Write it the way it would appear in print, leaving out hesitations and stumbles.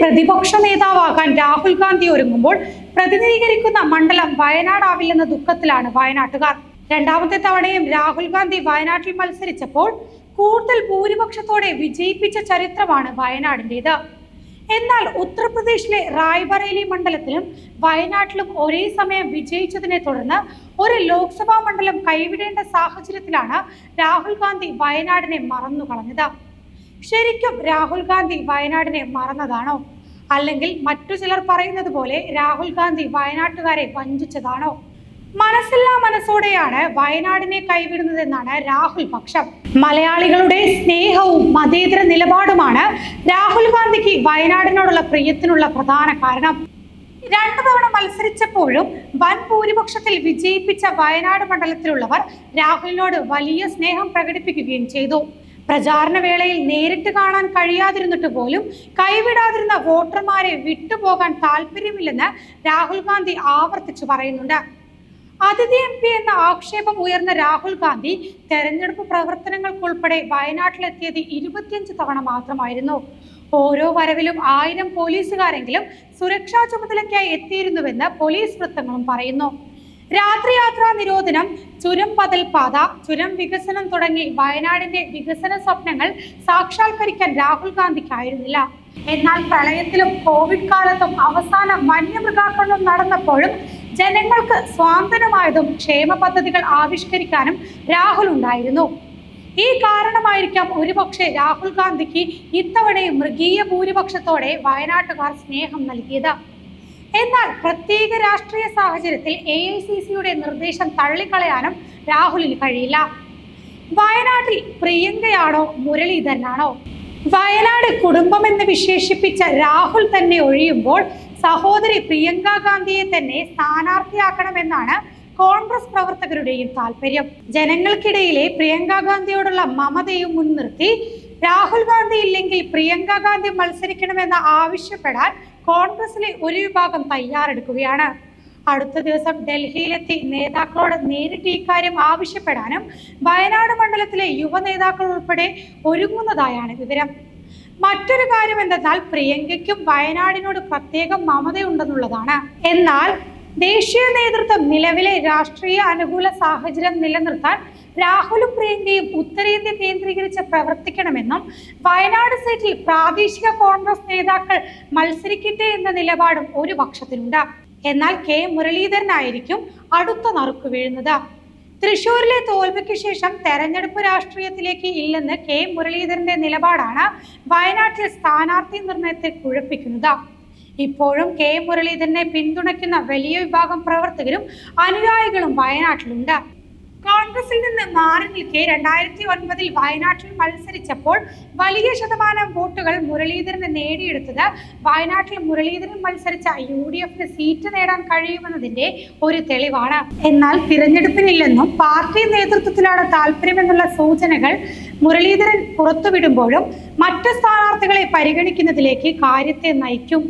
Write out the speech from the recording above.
പ്രതിപക്ഷ നേതാവാകാൻ രാഹുൽ ഗാന്ധി ഒരുങ്ങുമ്പോൾ പ്രതിനിധീകരിക്കുന്ന മണ്ഡലം വയനാടാവില്ലെന്ന ദുഃഖത്തിലാണ് വയനാട്ടുകാർ. രണ്ടാമത്തെ തവണയും രാഹുൽ ഗാന്ധി വയനാട്ടിൽ മത്സരിച്ചപ്പോൾ കൂടുതൽ ഭൂരിപക്ഷത്തോടെ വിജയിപ്പിച്ച ചരിത്രമാണ് വയനാടിൻ്റെത്. എന്നാൽ ഉത്തർപ്രദേശിലെ റായ്ബറേലി മണ്ഡലത്തിലും വയനാട്ടിലും ഒരേ സമയം വിജയിച്ചതിനെ തുടർന്ന് ഒരു ലോക്സഭാ മണ്ഡലം കൈവിടേണ്ട സാഹചര്യത്തിലാണ് രാഹുൽ ഗാന്ധി വയനാടിനെ മറന്നുകളഞ്ഞത്. ശരിക്കും രാഹുൽ ഗാന്ധി വയനാടിനെ മറന്നതാണോ, അല്ലെങ്കിൽ മറ്റു ചിലർ പറയുന്നത് പോലെ രാഹുൽ ഗാന്ധി വയനാട്ടുകാരെ വഞ്ചിച്ചതാണോ? മനസ്സില്ലാ മനസ്സോടെയാണ് വയനാടിനെ കൈവിടുന്നതെന്നാണ് രാഹുൽ പക്ഷം. മലയാളികളുടെ സ്നേഹവും മതേതര നിലപാടുമാണ് രാഹുൽ ഗാന്ധിക്ക് വയനാടിനോടുള്ള പ്രിയത്തിനുള്ള പ്രധാന കാരണം. 2 തവണ മത്സരിച്ചപ്പോഴും വൻ ഭൂരിപക്ഷത്തിൽ വിജയിപ്പിച്ച വയനാട് മണ്ഡലത്തിലുള്ളവർ രാഹുലിനോട് വലിയ സ്നേഹം പ്രകടിപ്പിക്കുകയും ചെയ്തു. പ്രചാരണ വേളയിൽ നേരിട്ട് കാണാൻ കഴിയാതിരുന്നിട്ട് പോലും കൈവിടാതിരുന്ന വോട്ടർമാരെ വിട്ടുപോകാൻ താല്പര്യമില്ലെന്ന് രാഹുൽ ഗാന്ധി ആവർത്തിച്ചു പറയുന്നുണ്ട്. അതിഥി MP എന്ന ആക്ഷേപം ഉയർന്ന രാഹുൽ ഗാന്ധി തെരഞ്ഞെടുപ്പ് പ്രവർത്തനങ്ങൾക്കുൾപ്പെടെ വയനാട്ടിലെത്തിയത് 25 തവണ മാത്രമായിരുന്നു. ഓരോ വരവിലും 1000 പോലീസുകാരെങ്കിലും സുരക്ഷാ ചുമതലയ്ക്കായി എത്തിയിരുന്നുവെന്ന് പോലീസ് വൃത്തങ്ങളും പറയുന്നു. രാത്രിയാത്രാ നിരോധനം, ചുരം ബദൽപാത, ചുരം വികസനം തുടങ്ങി വയനാടിന്റെ വികസന സ്വപ്നങ്ങൾ സാക്ഷാത്കരിക്കാൻ രാഹുൽ ഗാന്ധിക്കായിരുന്നില്ല. എന്നാൽ പ്രളയത്തിലും കോവിഡ് കാലത്തും അവസാനം വന്യമൃഗാക്രമണം നടന്നപ്പോഴും ജനങ്ങൾക്ക് സ്വാതന്ത്ര്യമായതും ക്ഷേമ പദ്ധതികൾ ആവിഷ്കരിക്കാനും രാഹുൽ ഉണ്ടായിരുന്നു. ഈ കാരണമായിരിക്കാം ഒരുപക്ഷെ രാഹുൽ ഗാന്ധിക്ക് ഇത്തവണയും മൃഗീയ ഭൂരിപക്ഷത്തോടെ വയനാട്ടുകാർ സ്നേഹം നൽകിയത്. എന്നാൽ പ്രത്യേക രാഷ്ട്രീയ സാഹചര്യത്തിൽ AICCയുടെ നിർദ്ദേശം തള്ളിക്കളയാനും രാഹുലിന് കഴിയില്ല. വയനാട്ടിൽ പ്രിയങ്കയാണോ മുരളീധരനാണോ? വയനാട് കുടുംബമെന്ന് വിശേഷിപ്പിച്ച രാഹുൽ തന്നെ ഒഴിയുമ്പോൾ സഹോദരി പ്രിയങ്ക ഗാന്ധിയെ തന്നെ സ്ഥാനാർത്ഥിയാക്കണമെന്നാണ് കോൺഗ്രസ് പ്രവർത്തകരുടെയും താല്പര്യം. ജനങ്ങൾക്കിടയിലെ പ്രിയങ്ക ഗാന്ധിയോടുള്ള മമതയും മുൻനിർത്തി രാഹുൽ ഗാന്ധി ഇല്ലെങ്കിൽ പ്രിയങ്ക ഗാന്ധി മത്സരിക്കണമെന്ന് ആവശ്യപ്പെടാൻ കോൺഗ്രസിലെ ഒരു വിഭാഗം തയ്യാറെടുക്കുകയാണ്. അടുത്ത ദിവസം ഡൽഹിയിലെത്തി നേതാക്കളോട് നേരിട്ട് ഇക്കാര്യം ആവശ്യപ്പെടാനും വയനാട് മണ്ഡലത്തിലെ യുവ നേതാക്കൾ ഉൾപ്പെടെ ഒരുങ്ങുന്നതായാണ് വിവരം. മറ്റൊരു കാര്യം എന്തെന്നാൽ പ്രിയങ്കയ്ക്കും വയനാടിനോട് പ്രത്യേകം മമതയുണ്ടെന്നുള്ളതാണ്. എന്നാൽ ദേശീയ നേതൃത്വം നിലവിലെ രാഷ്ട്രീയ അനുകൂല സാഹചര്യം നിലനിർത്താൻ രാഹുലും പ്രിയങ്കയും ഉത്തരേന്ത്യ കേന്ദ്രീകരിച്ച് പ്രവർത്തിക്കണമെന്നും വയനാട് സീറ്റിൽ പ്രാദേശിക കോൺഗ്രസ് നേതാക്കൾ മത്സരിക്കട്ടെ എന്ന നിലപാടും ഒരു പക്ഷത്തിനുണ്ട്. എന്നാൽ K മുരളീധരനായിരിക്കും അടുത്ത നറുക്കു വീഴുന്നത്. തൃശൂരിലെ തോൽവിക്ക് ശേഷം തെരഞ്ഞെടുപ്പ് രാഷ്ട്രീയത്തിലേക്ക് ഇല്ലെന്ന് K മുരളീധരന്റെ നിലപാടാണ് വയനാട്ടിൽ സ്ഥാനാർത്ഥി നിർണയത്തെ കുഴപ്പിക്കുന്നത്. ഇപ്പോഴും K മുരളീധരനെ പിന്തുണയ്ക്കുന്ന വലിയ വിഭാഗം പ്രവർത്തകരും അനുയായികളും വയനാട്ടിലുണ്ട്. കോൺഗ്രസിൽ നിന്ന് മാറി നിൽക്കെ 2009 വയനാട്ടിൽ മത്സരിച്ചപ്പോൾ വലിയ ശതമാനം വോട്ടുകൾ മുരളീധരന് നേടിയെടുത്തത് വയനാട്ടിൽ മുരളീധരൻ മത്സരിച്ച UDFന് സീറ്റ് നേടാൻ കഴിയുമെന്നതിന്റെ ഒരു തെളിവാണ്. എന്നാൽ തിരഞ്ഞെടുപ്പിനില്ലെന്നും പാർട്ടി നേതൃത്വത്തിലാണ് താല്പര്യമെന്നുള്ള സൂചനകൾ മുരളീധരൻ പുറത്തുവിടുമ്പോഴും മറ്റ് സ്ഥാനാർത്ഥികളെ പരിഗണിക്കുന്നതിലേക്ക് കാര്യത്തെ നയിക്കും.